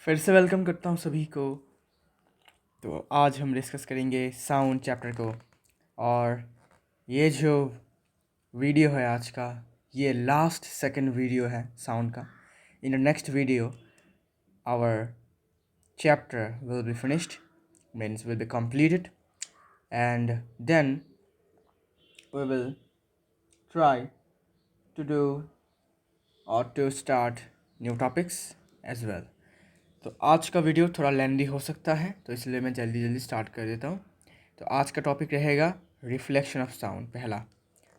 फिर से वेलकम करता हूँ सभी को। तो आज हम डिस्कस करेंगे साउंड चैप्टर को। और ये जो वीडियो है आज का, ये लास्ट सेकंड वीडियो है साउंड का। In the next video our chapter will be finished, means will be completed, and then we will try to do or to start new topics as well. तो आज का video थोड़ा लेंदी हो सकता है, तो इसलिए मैं जल्दी जल्दी स्टार्ट कर देता हूँ। तो आज का टॉपिक रहेगा रिफ्लेक्शन ऑफ साउंड पहला।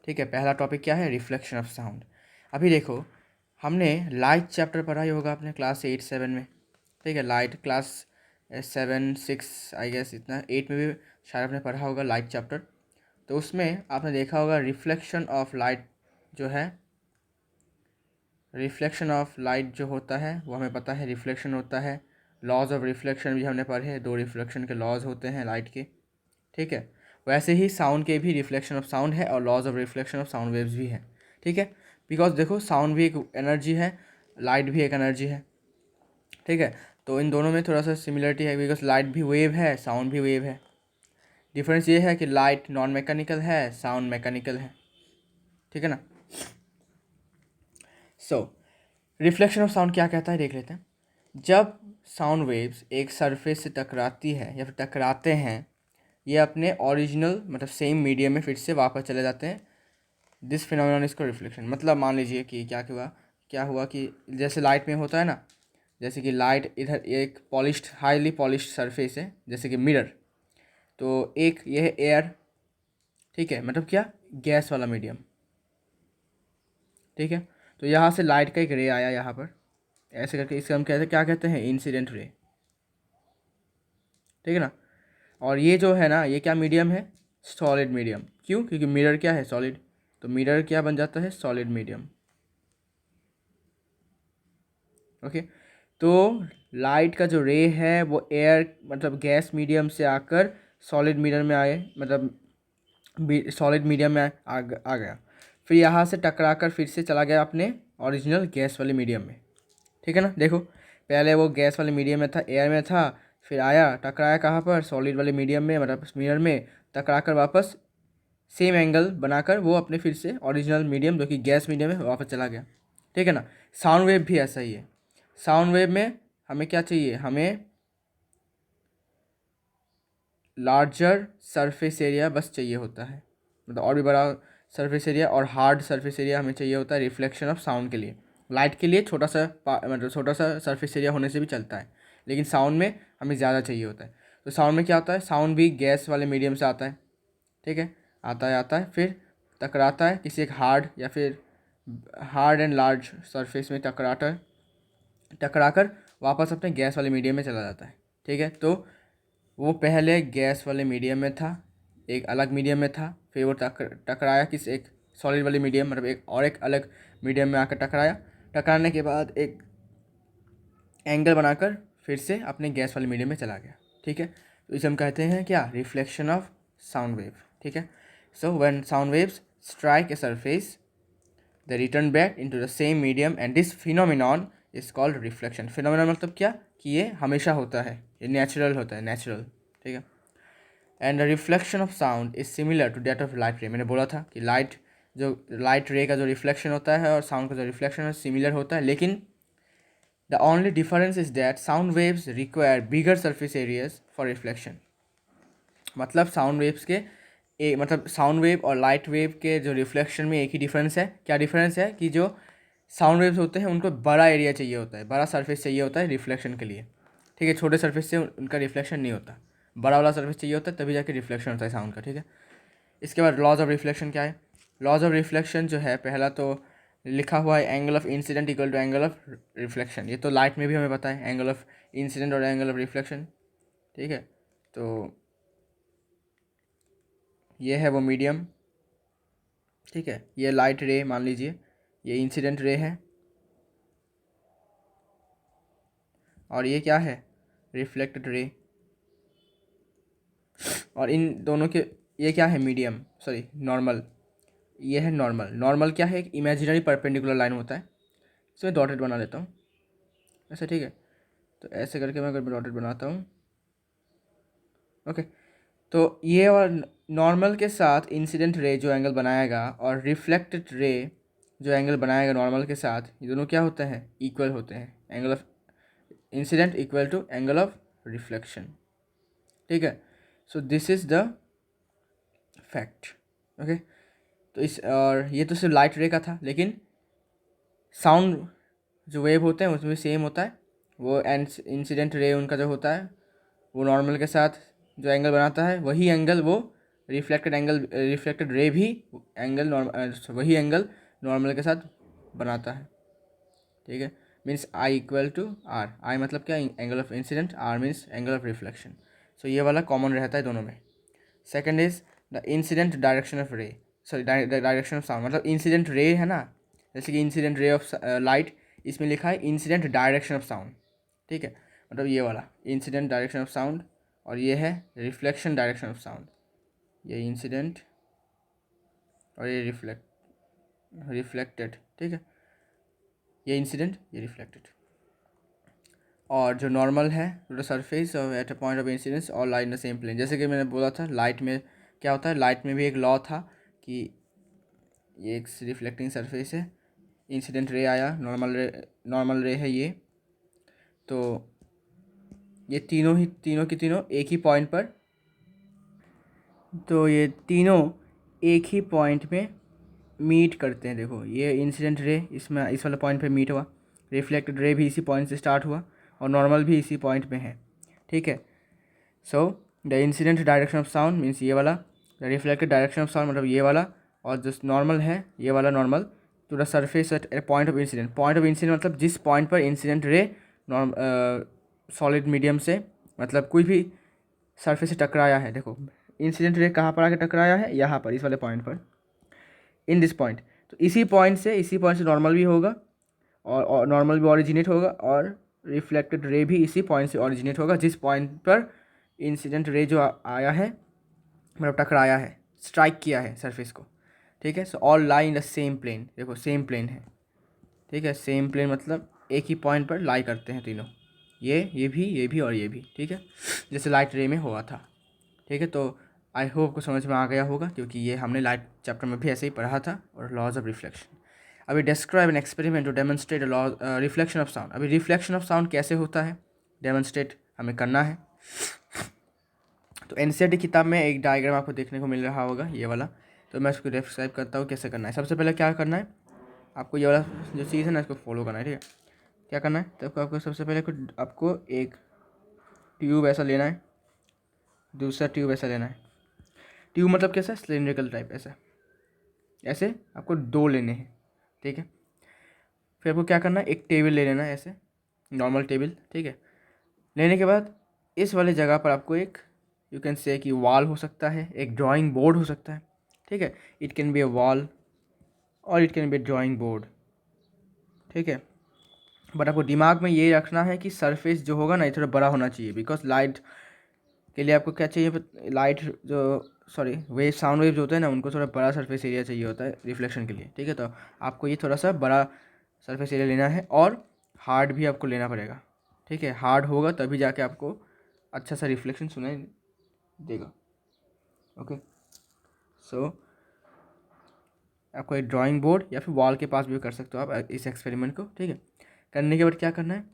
ठीक है, पहला टॉपिक क्या है? Reflection of sound. अभी देखो, हमने लाइट चैप्टर पढ़ा ही होगा अपने क्लास 8-7 में। ठीक है, लाइट क्लास 7-6 आई गेस, इतना 8 में भी शायद आपने पढ़ा होगा लाइट चैप्टर। तो उसमें आपने देखा होगा रिफ्लेक्शन ऑफ लाइट जो है, रिफ्लेक्शन ऑफ लाइट जो होता है वो हमें पता है रिफ्लेक्शन होता है। लॉज ऑफ रिफ्लेक्शन भी हमने पढ़े, 2 रिफ्लेक्शन के लॉज होते हैं लाइट के। ठीक है, वैसे ही साउंड के भी रिफ्लेक्शन ऑफ साउंड है और laws of reflection of sound waves भी है। ठीक है, बिकॉज देखो साउंड भी एक एनर्जी है, लाइट भी एक एनर्जी है। ठीक है, तो इन दोनों में थोड़ा सा सिमिलरिटी है, बिकॉज लाइट भी वेव है, साउंड भी वेव है। डिफरेंस ये है कि लाइट नॉन मैकेनिकल है, साउंड मैकेनिकल है। ठीक है ना। सो रिफ्लेक्शन ऑफ साउंड क्या कहता है, देख लेते हैं। जब साउंड वेव्स एक सरफेस से टकराती है या फिर टकराते हैं, ये अपने ओरिजिनल मतलब सेम मीडियम में फिर से वापस चले जाते हैं। दिस फिनोमिनन इसको रिफ्लेक्शन। मतलब मान लीजिए कि क्या हुआ कि जैसे लाइट में होता है ना, जैसे कि लाइट इधर एक पॉलिश्ड हाईली पॉलिश्ड सरफेस है जैसे कि मिरर, तो एक ये है एयर। ठीक है, मतलब क्या, गैस वाला मीडियम। ठीक है, तो यहाँ से लाइट का एक रे आया यहाँ पर, ऐसे करके इसे हम क्या कहते हैं, इंसिडेंट रे। ठीक है ना। और ये जो है ना, ये क्या मीडियम है, सॉलिड मीडियम। क्यों? क्योंकि मिरर क्या है, सॉलिड। तो मिरर क्या बन जाता है, सॉलिड मीडियम। ओके, तो लाइट का जो रे है वो एयर मतलब गैस मीडियम से आकर सॉलिड मीडियम में आए, मतलब सॉलिड मीडियम में आ गया। फिर यहाँ से टकराकर फिर से चला गया अपने ओरिजिनल गैस वाले मीडियम में। ठीक है ना। देखो, पहले वो गैस वाले मीडियम में था, एयर में था, फिर आया टकराया कहाँ पर, सॉलिड वाले मीडियम में, मतलब मिरर में टकराकर वापस सेम एंगल बनाकर वो अपने फिर से ओरिजिनल मीडियम जो कि गैस मीडियम है वापस चला गया। ठीक है ना। साउंड वेव भी ऐसा ही है। साउंड वेव में हमें क्या चाहिए, हमें लार्जर सरफेस एरिया बस चाहिए होता है, मतलब और भी बड़ा सरफेस एरिया और हार्ड सरफेस एरिया हमें चाहिए होता है रिफ्लेक्शन ऑफ साउंड के लिए। लाइट के लिए छोटा सा मतलब छोटा सा सरफेस एरिया होने से भी चलता है, लेकिन साउंड में हमें ज़्यादा चाहिए होता है। तो साउंड में क्या होता है, साउंड भी गैस वाले मीडियम से आता है। ठीक है, आता है फिर टकराता है किसी एक हार्ड या फिर हार्ड एंड लार्ज सरफेस में टकराकर वापस अपने गैस वाले मीडियम में चला जाता है। ठीक है, तो वो पहले गैस वाले मीडियम में था, एक अलग मीडियम में था, फिर वो टकराया किस एक सॉलिड वाले मीडियम, मतलब एक अलग मीडियम में आकर टकराया। टकराने के बाद एक एंगल बनाकर फिर से अपने गैस वाले मीडियम में चला गया। ठीक है, तो इसे हम कहते हैं क्या, रिफ्लेक्शन ऑफ साउंड वेव। ठीक है, so when sound waves strike a surface they return back into the same medium and this phenomenon is called reflection. Phenomenon मतलब क्या, कि ये हमेशा होता है, ये नेचुरल होता है, नेचुरल। ठीक है, and the reflection of sound is similar to that of light ray. मैंने बोला था कि लाइट रे का जो रिफ्लेक्शन होता है और साउंड का जो रिफ्लेक्शन है सिमिलर होता है, लेकिन the only difference is that sound waves require bigger surface areas for reflection. मतलब साउंड वेव्स के मतलब साउंड वेव और लाइट वेव के जो रिफ्लेक्शन में एक ही डिफरेंस है। क्या डिफरेंस है कि जो साउंड वेव्स होते हैं उनको बड़ा एरिया चाहिए होता है, बड़ा सरफेस चाहिए होता है रिफ्लेक्शन के लिए। ठीक है, छोटे सरफेस से उनका रिफ्लेक्शन नहीं होता, बड़ा वाला सरफेस चाहिए होता है, तभी जाके रिफ्लेक्शन होता है साउंड का। ठीक है, इसके बाद लॉज ऑफ रिफ्लेक्शन क्या है। लॉज ऑफ रिफ्लेक्शन जो है, पहला तो लिखा हुआ है angle of incident equal to angle of reflection. ये तो लाइट में भी हमें पता है, एंगल ऑफ इंसिडेंट और एंगल ऑफ रिफ्लेक्शन। ठीक है, तो ये है वो मीडियम। ठीक है, ये लाइट रे मान लीजिए, ये इंसिडेंट रे है, और ये क्या है, रिफ्लेक्टेड रे। और इन दोनों के ये क्या है, मीडियम, सॉरी नॉर्मल। ये है नॉर्मल। नॉर्मल क्या है, एक इमेजिनरी परपेंडिकुलर लाइन होता है। इसमें डॉटेड बना लेता हूँ ऐसे। ठीक है, तो ऐसे करके मैं अगर डॉटेड बनाता हूँ, ओके। तो ये और नॉर्मल के साथ इंसिडेंट रे जो एंगल बनाएगा और रिफ्लेक्टेड रे जो एंगल बनाएगा नॉर्मल के साथ, ये दोनों क्या होते हैं, इक्वल होते हैं। Angle of incident equal to angle of reflection, ठीक है। So this is the fact, okay. तो इस और ये तो सिर्फ लाइट रे का था, लेकिन साउंड जो वेव होते हैं उसमें भी सेम होता है। वो इंसिडेंट रे उनका जो होता है वो नॉर्मल के साथ जो एंगल बनाता है वही एंगल वो रिफ्लेक्टेड रे भी एंगल वही एंगल नॉर्मल के साथ बनाता है, ठीक है। Means I equal to R, I मतलब क्या, angle of incident, R means angle of reflection. So ये वाला कॉमन रहता है दोनों में। Second is the incident direction of ray, sorry direction of sound, मतलब इंसिडेंट रे है ना, जैसे कि इंसिडेंट रे ऑफ लाइट, इसमें लिखा है इंसिडेंट डायरेक्शन ऑफ साउंड, ठीक है। मतलब ये वाला इंसिडेंट डायरेक्शन ऑफ साउंड, और ये है रिफ्लेक्शन डायरेक्शन ऑफ साउंड। ये इंसिडेंट और ये रिफ्लेक्टेड, ठीक है। ये इंसिडेंट, ये रिफ्लेक्टेड। और जो नॉर्मल है the surface at a point of incidence और light in the same plane, जैसे कि मैंने बोला था लाइट में क्या होता है, लाइट में भी एक लॉ था कि ये एक रिफ्लेक्टिंग सरफेस है, इंसिडेंट रे आया, नॉर्मल रे है ये, तो ये तीनों की तीनों एक ही पॉइंट पर, तो ये तीनों एक ही पॉइंट में मीट करते हैं। देखो ये इंसिडेंट रे इसमें इस वाले पॉइंट पे मीट हुआ, रिफ्लेक्टेड रे भी इसी पॉइंट से स्टार्ट हुआ, और नॉर्मल भी इसी पॉइंट पे है, ठीक है। So the incident direction of sound means ये वाला, the reflected direction of sound मतलब ये वाला, और जो नॉर्मल है ये वाला normal to the surface at a point of incident. Point of incident मतलब जिस पॉइंट पर इंसिडेंट रे सॉलिड मीडियम से, मतलब कोई भी सरफेस से टकराया है। देखो इंसिडेंट रे कहाँ पर आके टकराया है, यहाँ पर, इस वाले पॉइंट पर, इन दिस पॉइंट। तो इसी पॉइंट से नॉर्मल भी होगा, और नॉर्मल भी ऑरिजिनेट होगा, और रिफ्लेक्टेड रे भी इसी पॉइंट से ऑरिजिनेट होगा जिस पॉइंट पर इंसिडेंट रे जो आया है, मतलब टकराया है, स्ट्राइक किया है सरफेस को, ठीक है। So all lie in the same plane, देखो सेम प्लेन है, ठीक है। सेम प्लेन मतलब एक ही पॉइंट पर लाई करते हैं तीनों, ये भी और ये भी, ठीक है, जैसे लाइट रे में हुआ था, ठीक है। तो आई होप को समझ में आ गया होगा, क्योंकि ये हमने लाइट चैप्टर में भी ऐसे ही पढ़ा था, और लॉज ऑफ रिफ्लेक्शन। अभी describe an experiment to demonstrate law reflection of sound. अभी रिफ्लेक्शन ऑफ साउंड कैसे होता है डेमोन्स्ट्रेट हमें करना है। तो एनसीईआरटी किताब में एक डायग्राम आपको देखने को मिल रहा होगा, ये वाला। तो मैं इसको डिस्क्राइब करता हूँ कैसे करना है। सबसे पहले क्या करना है, आपको ये वाला जो चीज़ है ना इसको फॉलो करना है, ठीक है। क्या करना है, तो आपको सबसे पहले आपको एक ट्यूब ऐसा लेना है, दूसरा ट्यूब ऐसा लेना है। ट्यूब मतलब कैसा, सिलिंड्रिकल टाइप, ऐसा ऐसे आपको दो लेने हैं, ठीक है। फिर आपको क्या करना है, एक टेबल ले लेना है ऐसे, नॉर्मल टेबल, ठीक है। लेने के बाद इस वाले जगह पर आपको एक, यू कैन से कि वॉल हो सकता है, एक ड्राइंग बोर्ड हो सकता है, ठीक है। It can be a wall और it can be a drawing board, ठीक है। बट आपको दिमाग में ये रखना है कि सरफेस जो होगा ना ये थोड़ा बड़ा होना चाहिए, बिकॉज लाइट के लिए आपको क्या चाहिए, लाइट जो सॉरी वेव, साउंड वेव जो होते हैं ना उनको थोड़ा बड़ा सरफेस एरिया चाहिए होता है रिफ्लेक्शन के लिए, ठीक है। तो आपको ये थोड़ा सा बड़ा सरफेस एरिया लेना है, और हार्ड भी आपको लेना पड़ेगा, ठीक है। हार्ड होगा तभी जाके आपको अच्छा सा रिफ्लेक्शन सुनाई देगा, ओके। सो आपको एक ड्राइंग बोर्ड या फिर वॉल के पास भी कर सकते हो आप इस एक्सपेरिमेंट को, ठीक है। करने के बाद क्या करना है,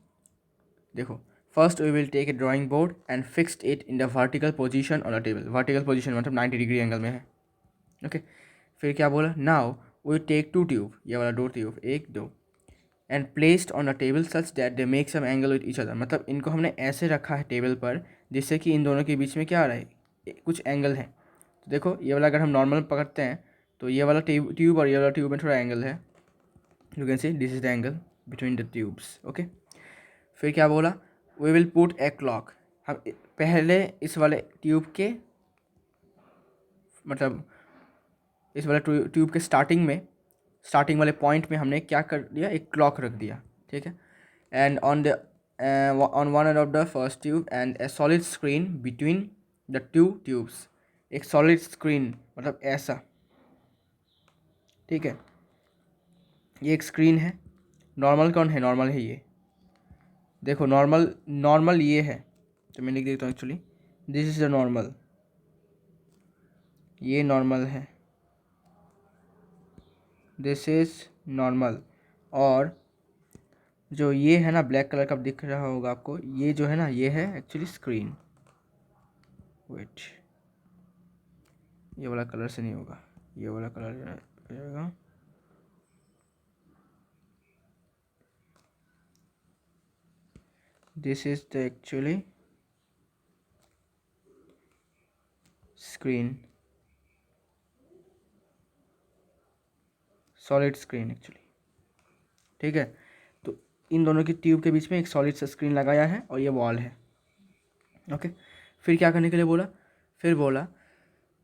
देखो first we will take a drawing board and fixed it in the vertical position on the table. Vertical position मतलब 90 डिग्री एंगल में है, ओके। फिर क्या बोला, now we take two tube, ये वाला दो ट्यूब, एक दो, and placed on the table such that they make some angle with each other. मतलब इनको हमने ऐसे रखा है टेबल पर जिससे कि इन दोनों के बीच में क्या आ रहा है, कुछ एंगल है। तो देखो ये वाला अगर हम नॉर्मल पकड़ते हैं तो ये वाला ट्यूब और ये वाला ट्यूब में थोड़ा एंगल है, you can see this is the angle between the tubes, okay. फिर क्या बोला, we will put a clock. हम पहले इस वाले ट्यूब के, मतलब इस वाले ट्यूब के स्टार्टिंग वाले पॉइंट में हमने क्या कर दिया, एक क्लॉक रख दिया, ठीक है। And on one end of the first tube and A solid screen between the two tubes. एक सॉलिड स्क्रीन मतलब ऐसा, ठीक है। ये एक स्क्रीन है, नॉर्मल कौन है, नॉर्मल है ये, देखो नॉर्मल नॉर्मल ये है, तो मैं लिख देता हूँ actually, this is the normal, ये नॉर्मल है, दिस इज नॉर्मल। और जो ये है ना ब्लैक कलर का दिख रहा होगा आपको, ये जो है ना ये है एक्चुअली स्क्रीन। वेट, ये वाला कलर से नहीं होगा, ये वाला कलर रहेगा, this is the actually screen, solid screen actually, ठीक है। तो इन दोनों की ट्यूब के बीच में एक सॉलिड सा स्क्रीन लगाया है और ये वॉल है, ओके। फिर क्या करने के लिए बोला, फिर बोला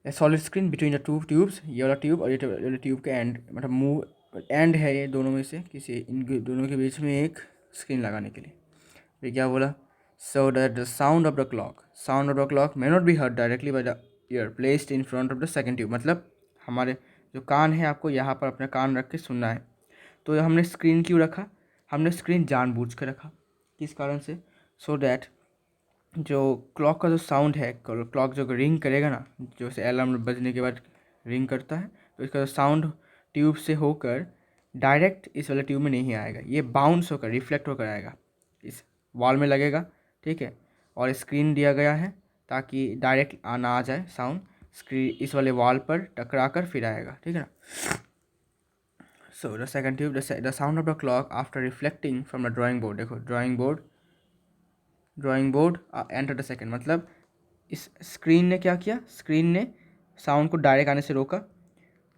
ए solid screen between the two tubes, ये वाला ट्यूब और ये वाला ट्यूब के एंड, मतलब मूव एंड है ये दोनों में से किसी, इन दोनों के बीच में एक स्क्रीन लगाने के लिए। फिर क्या बोला, so that the sound of the clock may not be heard directly by the year placed in front of the second tube, मतलब हमारे जो कान है आपको यहाँ पर अपना कान रख के सुनना है। तो हमने स्क्रीन क्यों रखा, हमने स्क्रीन जानबूझ कर रखा, किस कारण से, सो दैट जो क्लॉक का जो साउंड है, क्लॉक जो रिंग करेगा ना, जो से अलार्म बजने के बाद रिंग करता है, तो इसका जो साउंड ट्यूब से होकर डायरेक्ट इस वाले ट्यूब में नहीं आएगा, ये बाउंस होकर रिफ्लेक्ट होकर आएगा, इस वॉल में लगेगा, ठीक है। और स्क्रीन दिया गया है ताकि डायरेक्ट आना आ जाए साउंड, स्क्रीन इस वाले वॉल पर टकरा कर फिर आएगा, ठीक है ना। So the second tube, the sound of the clock after reflecting from the drawing board, देखो drawing board enter the second, मतलब इस स्क्रीन ने क्या किया, स्क्रीन ने साउंड को डायरेक्ट आने से रोका,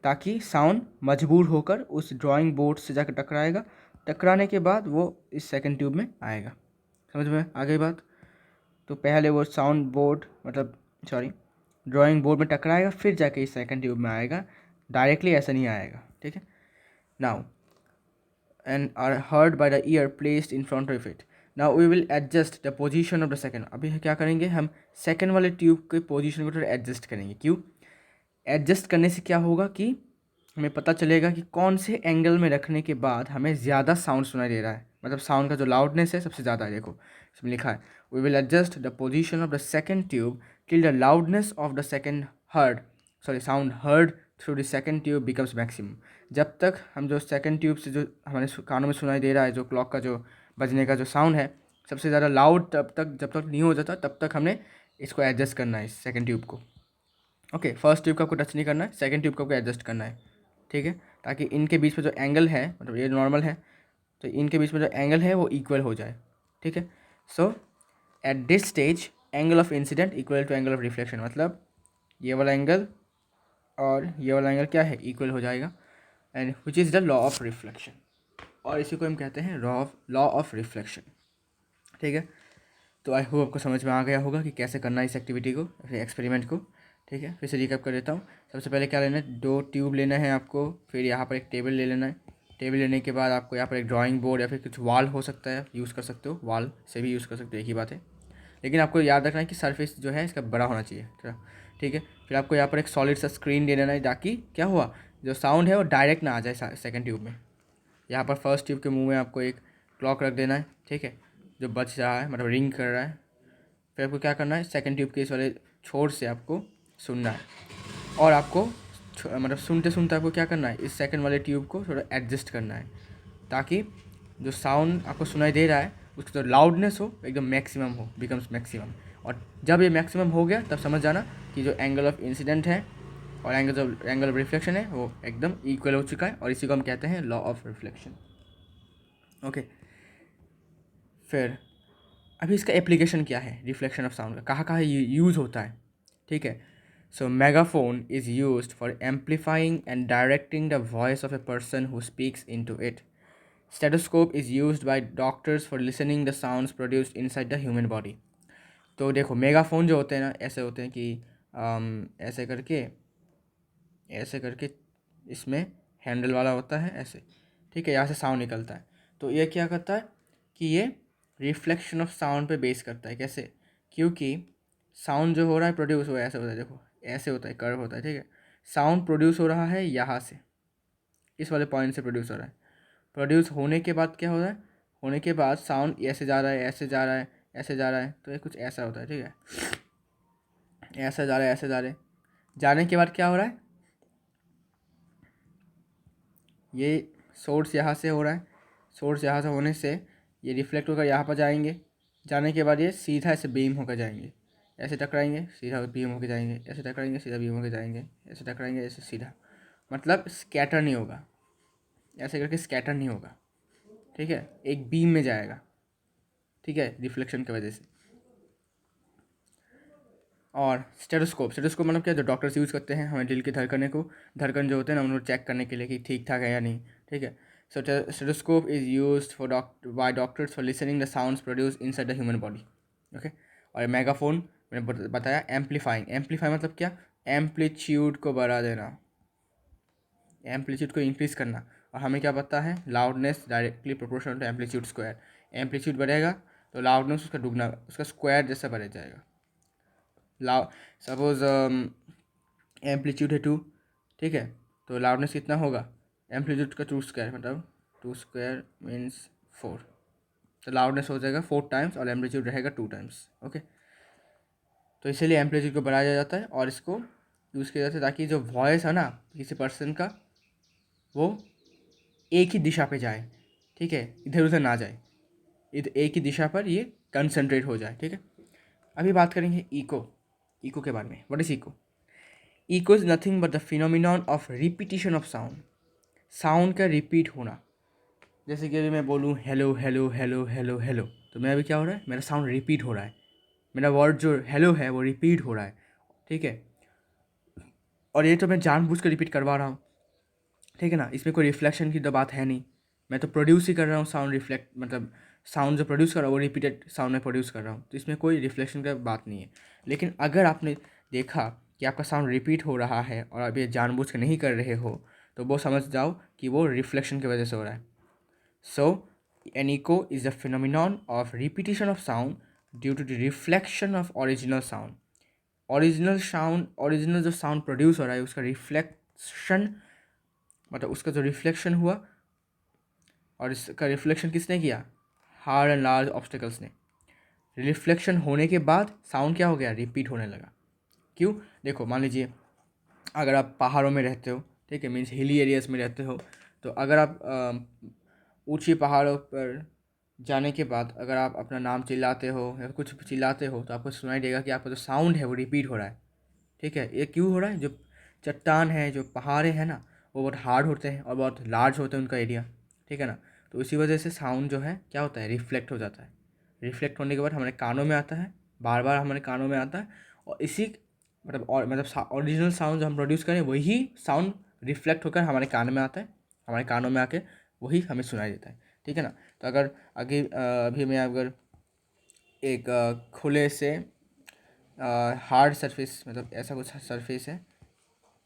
ताकि साउंड मजबूर होकर उस ड्राइंग बोर्ड से जाकर टकराएगा, टकराने के बाद वो इस सेकंड ट्यूब में आएगा। समझ में आ गई बात। तो पहले वो साउंड बोर्ड मतलब सॉरी ड्राइंग बोर्ड में टकराएगा, फिर जाके इस सेकंड ट्यूब में आएगा, डायरेक्टली ऐसा नहीं आएगा, ठीक है। Now and are heard by the ear placed in front of it. Now we will adjust the position of the second. अभी क्या करेंगे हम, सेकंड वाले ट्यूब के पोजीशन को थोड़ा एडजस्ट करेंगे। क्यों एडजस्ट करने से क्या होगा कि हमें पता चलेगा कि कौन से एंगल में रखने के बाद हमें ज़्यादा साउंड सुनाई दे रहा है, मतलब साउंड का जो लाउडनेस है सबसे ज़्यादा है। देखो इसमें लिखा है we will adjust the position of the second tube till the loudness of the second sound heard through the second tube becomes maximum. जब तक हम जो सेकंड ट्यूब से जो हमारे कानों में सुनाई दे रहा है, जो क्लॉक का जो बजने का जो साउंड है सबसे ज़्यादा लाउड, तब तक जब तक नहीं हो जाता तब तक हमने इसको एडजस्ट करना है, इस सेकंड ट्यूब को। ओके फर्स्ट ट्यूब का आपको टच नहीं करना है, सेकंड ट्यूब का आपको एडजस्ट करना है, ठीक है। ताकि इनके बीच में जो एंगल है, मतलब ये नॉर्मल है तो इनके बीच में जो एंगल है वो इक्वल हो जाए, ठीक है। So at this stage angle of incident equal to angle of reflection, मतलब ये वाला एंगल और ये वाला एंगल क्या है, इक्वल हो जाएगा, and which is the law of reflection, और इसी को हम कहते हैं लॉ ऑफ रिफ्लेक्शन, ठीक है। तो आई होप आपको समझ में आ गया होगा कि कैसे करना है इस एक्टिविटी को, एक्सपेरिमेंट को, ठीक है। फिर से रिकैप कर देता हूँ। सबसे पहले क्या लेना है, 2 ट्यूब लेना है आपको, फिर यहाँ पर एक टेबल ले लेना है, टेबल लेने के बाद आपको यहाँ पर एक ड्राइंग बोर्ड या फिर कुछ वॉल हो सकता है, यूज़ कर सकते हो, वॉल से भी यूज़ कर सकते हो, एक ही बात है। लेकिन आपको याद रखना है कि सरफेस जो है इसका बड़ा होना चाहिए, ठीक है। फिर आपको यहाँ पर एक सॉलिड सा स्क्रीन दे देना है ताकि क्या हुआ, जो साउंड है वो डायरेक्ट ना आ जाए सेकेंड ट्यूब में। यहाँ पर फर्स्ट ट्यूब के मुंह में आपको एक क्लॉक रख देना है, ठीक है, जो बज रहा है मतलब रिंग कर रहा है। फिर आपको क्या करना है, सेकंड ट्यूब के इस वाले छोर से आपको सुनना है, और आपको मतलब सुनते सुनते आपको क्या करना है, इस सेकंड वाले ट्यूब को थोड़ा एडजस्ट करना है, ताकि जो साउंड आपको सुनाई दे रहा है उसका जो लाउडनेस हो एकदम मैक्सिमम हो, बिकम्स मैक्सिमम। और जब ये मैक्सिमम हो गया तब समझ जाना कि जो एंगल ऑफ इंसिडेंट है और एंगल ऑफ रिफ्लेक्शन है वो एकदम इक्वल हो चुका है, और इसी को हम कहते हैं लॉ ऑफ रिफ्लेक्शन, ओके। फिर अभी इसका एप्लीकेशन क्या है, रिफ्लेक्शन ऑफ साउंड का कहाँ कहाँ यूज़ होता है, ठीक है। So megaphone is used for amplifying and directing the voice of a person who speaks into it. Stethoscope is used by doctors for listening the sounds produced inside the human body. तो देखो megaphone जो होते हैं ना, ऐसे होते हैं कि ऐसे करके इसमें हैंडल वाला होता है ऐसे, ठीक है, यहाँ से साउंड निकलता है। तो ये क्या करता है कि ये रिफ्लेक्शन ऑफ साउंड पे बेस करता है। कैसे, क्योंकि साउंड जो हो रहा है प्रोड्यूस हो ऐसे होता है, देखो ऐसे होता है, कर्व होता है, ठीक है। साउंड प्रोड्यूस हो रहा है यहाँ से, इस वाले पॉइंट से प्रोड्यूस हो रहा है। प्रोड्यूस होने के बाद क्या हो रहा है, होने के बाद साउंड ऐसे जा रहा है, ऐसे जा रहा है, ऐसे जा रहा है, तो ये कुछ ऐसा होता है, ठीक है। ऐसा जा रहा है, ऐसे जा रहे हैं, जाने के बाद क्या हो रहा है, ये सोर्स यहाँ से हो रहा है, सोर्स यहाँ से होने से ये रिफ्लेक्ट होकर यहाँ पर जाएंगे, जाने के बाद ये सीधा ऐसे बीम होकर जाएंगे, ऐसे टकराएंगे सीधा बीम होकर जाएंगे, ऐसे टकराएंगे सीधा बीम होकर जाएंगे, ऐसे टकराएंगे ऐसे सीधा, मतलब स्कैटर नहीं होगा, ऐसे करके स्कैटर नहीं होगा, ठीक है, एक बीम में जाएगा, ठीक है, रिफ्लेक्शन की वजह से। और स्टेथोस्कोप, स्टेथोस्कोप मतलब क्या, जो डॉक्टर्स यूज़ करते हैं हमें दिल की धड़कन जो होते हैं ना उनको चेक करने के लिए कि ठीक ठाक है या नहीं, ठीक है। So stethoscope is used for by doctors for listening the sounds produce inside the human body, okay. और मेगाफोन मैंने बताया, एम्पलीफाई मतलब क्या, एम्पलीट्यूड को बढ़ा देना, एम्पलीट्यूड को इंक्रीज़ करना। और हमें क्या पता है, loudness directly proportional to amplitude square, amplitude बढ़ेगा तो लाउडनेस उसका दुगना, उसका स्क्वायर जैसा बढ़ जाएगा। सपोज एम्पलीट्यूड है 2, ठीक है, तो लाउडनेस कितना होगा, एम्पलीट्यूड का 2 स्क्वायर, मतलब 2 स्क्वायर मीन्स 4, तो लाउडनेस हो जाएगा 4 टाइम्स और एम्पलीट्यूड रहेगा 2 टाइम्स, ओके। तो इसीलिए एम्पलीट्यूड को बढ़ाया जाता है और इसको यूज़ किया जाता है ताकि जो वॉइस है ना किसी पर्सन का, वो एक ही दिशा पे जाए, ठीक है, इधर उधर ना जाए, एक ही दिशा पर ये कंसंट्रेट हो जाए, ठीक है। अभी बात करेंगे इको के बारे में। What is echo? Echo is nothing but the phenomenon of repetition of sound का रिपीट होना। जैसे कि अभी मैं बोलूँ hello hello hello hello hello, तो मेरा अभी क्या हो रहा है, मेरा साउंड रिपीट हो रहा है, मेरा वर्ड जो हेलो है वो रिपीट हो रहा है, ठीक है। और ये तो मैं जानबूझ कर रिपीट करवा रहा हूँ, ठीक है ना, इसमें कोई रिफ्लेक्शन की तो बात है नहीं, मैं तो प्रोड्यूस ही कर रहा हूँ साउंड, रिफ्लेक्ट मतलब साउंड जो प्रोड्यूस कर रहा हूँ वो रिपीटेड साउंड में प्रोड्यूस कर रहा हूँ, तो इसमें कोई रिफ्लेक्शन का बात नहीं है। लेकिन अगर आपने देखा कि आपका साउंड रिपीट हो रहा है और आप ये जानबूझ के नहीं कर रहे हो, तो वो समझ जाओ कि वो रिफ्लेक्शन की वजह से हो रहा है। So an echo is the phenomenon of repetition of sound due to the reflection of original sound. Original जो साउंड प्रोड्यूस हो रहा है उसका रिफ्लेक्शन, मतलब उसका जो रिफ्लेक्शन हुआ, और इसका रिफ्लेक्शन किसने किया, हार्ड एंड लार्ज ऑब्स्टिकल्स ने। रिफ्लेक्शन होने के बाद साउंड क्या हो गया, रिपीट होने लगा। क्यों? देखो मान लीजिए अगर आप पहाड़ों में रहते हो, ठीक है, मीन्स हिली एरियाज़ में रहते हो, तो अगर आप ऊंची पहाड़ों पर जाने के बाद अगर आप अपना नाम चिल्लाते हो या कुछ चिल्लाते हो तो आपको सुनाई देगा कि आपका जो साउंड है वो रिपीट हो रहा है, ठीक है। ये क्यों हो रहा है, जो चट्टान है, जो पहाड़े हैं ना, वो बहुत हार्ड होते हैं और बहुत लार्ज होते हैं उनका एरिया, ठीक है ना, तो इसी वजह से साउंड जो है क्या होता है, रिफ्लेक्ट हो जाता है। रिफ्लेक्ट होने के बाद हमारे कानों में आता है, बार बार हमारे कानों में आता है, और इसी मतलब और मतलब ओरिजिनल साउंड जो हम प्रोड्यूस करें वही साउंड रिफ्लेक्ट होकर हमारे कान में आता है, हमारे कानों में आके वही हमें सुनाई देता है, ठीक है ना। तो अगर आगे अभी मैं अगर एक खुले से हार्ड सरफेस, मतलब ऐसा कुछ सरफेस है,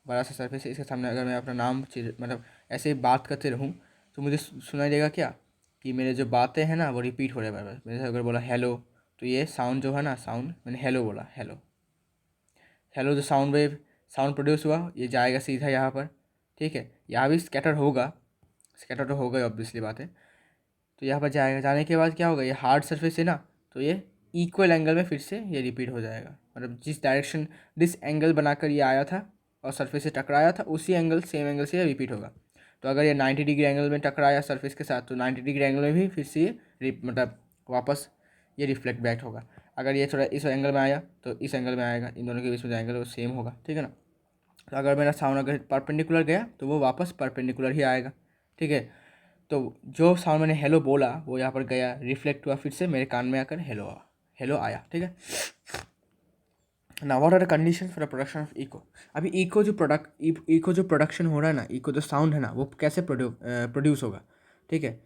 बड़ा सा सरफेस है, इसके सामने अगर मैं अपना नाम मतलब ऐसे ही बात करते रहूँ तो मुझे सुनाई देगा क्या, कि मेरे जो बातें हैं ना वो रिपीट हो रहे हैं बार बार। मैंने अगर बोला हेलो, तो ये साउंड जो है ना, साउंड मैंने हेलो बोला, हेलो हेलो, जो साउंड वेव साउंड प्रोड्यूस हुआ ये जाएगा सीधा यहाँ पर, ठीक है, यहाँ भी स्कैटर होगा, स्कैटर तो होगा ऑब्वियसली बात है, तो यहाँ पर जाएगा, जाने के बाद क्या होगा, ये हार्ड सरफेस है ना, तो ये इक्वल एंगल में फिर से ये रिपीट हो जाएगा, मतलब जिस डायरेक्शन जिस एंगल बनाकर ये आया था और सरफेस से टकराया था उसी एंगल सेम एंगल से ये रिपीट होगा। तो अगर ये 90 डिग्री एंगल में टकराया सरफेस के साथ तो 90 डिग्री एंगल में भी फिर से ये मतलब वापस ये रिफ्लेक्ट बैक होगा। अगर ये थोड़ा इस एंगल में आया तो इस एंगल में आएगा, इन दोनों के बीच में जो एंगल है वो सेम होगा, ठीक है ना। तो अगर मेरा साउंड अगर परपेंडिकुलर गया तो वो वापस परपेंडिकुलर ही आएगा, ठीक है। तो जो साउंड मैंने हेलो बोला वो यहाँ पर गया, रिफ्लेक्ट हुआ, फिर से मेरे कान में आकर हेलो आया, ठीक है ना। What are the condition for the production of eco? अभी इको जो प्रोडक्शन हो रहा है ना, इको जो साउंड है ना वो कैसे प्रोड्यूस होगा, ठीक है,